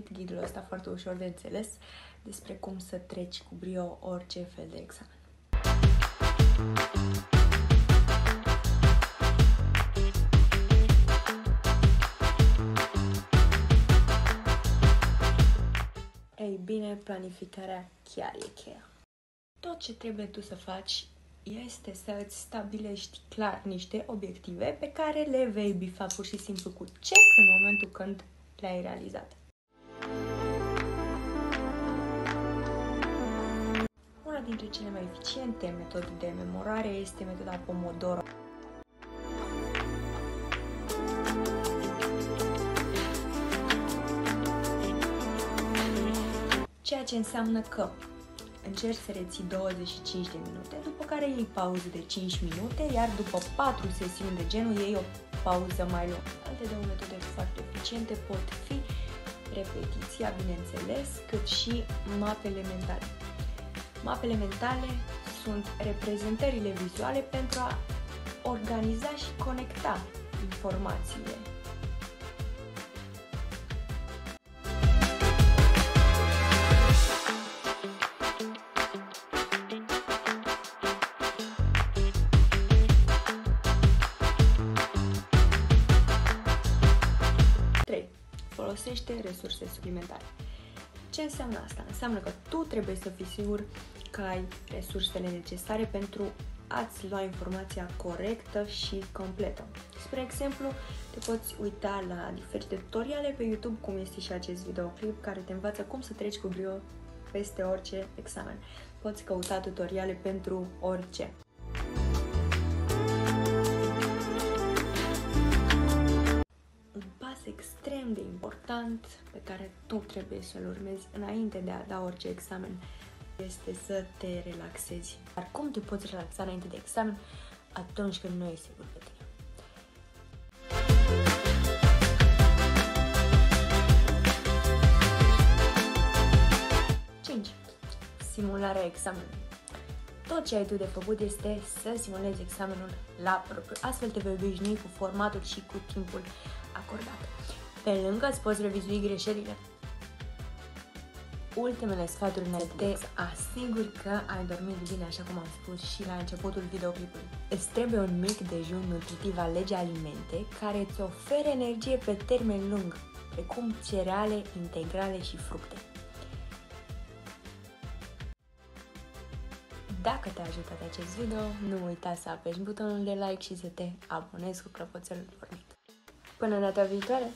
oferit ghidul ăsta foarte ușor de înțeles despre cum să treci cu brio orice fel de examen. Ei bine, planificarea chiar e cheia. Tot ce trebuie tu să faci este să îți stabilești clar niște obiective pe care le vei bifa pur și simplu cu check în momentul când le-ai realizat. Una dintre cele mai eficiente metode de memorare este metoda Pomodoro. Ceea ce înseamnă că încerci să reții 25 de minute, după care iei pauză de 5 minute, iar după 4 sesiuni de genul iei o pauză mai lungă. Alte două metode foarte eficiente pot fi repetiția, bineînțeles, cât și mapele mentale. Mapele mentale sunt reprezentările vizuale pentru a organiza și conecta informațiile. Folosește resurse suplimentare. Ce înseamnă asta? Înseamnă că tu trebuie să fii sigur că ai resursele necesare pentru a-ți lua informația corectă și completă. Spre exemplu, te poți uita la diferite tutoriale pe YouTube, cum este și acest videoclip care te învață cum să treci cu brio peste orice examen. Poți căuta tutoriale pentru orice. Extrem de important pe care tu trebuie să-l urmezi înainte de a da orice examen este să te relaxezi. Dar cum te poți relaxa înainte de examen? Atunci când nu ești sigur pe tine. 5. Simularea examenului. Tot ce ai tu de făcut este să simulezi examenul la propriu. Astfel te vei obișnui cu formatul și cu timpul acordat. Pe lângă îți poți revizui greșelile. Ultimele sfaturi te asiguri că ai dormit bine, așa cum am spus și la începutul videoclipului. Îți trebuie un mic dejun nutritiv, alege alimente care îți oferă energie pe termen lung, precum cereale integrale și fructe. Dacă te-a ajutat acest video, nu uita să apeși butonul de like și să te abonezi cu clopoțelul pornit. Până data viitoare!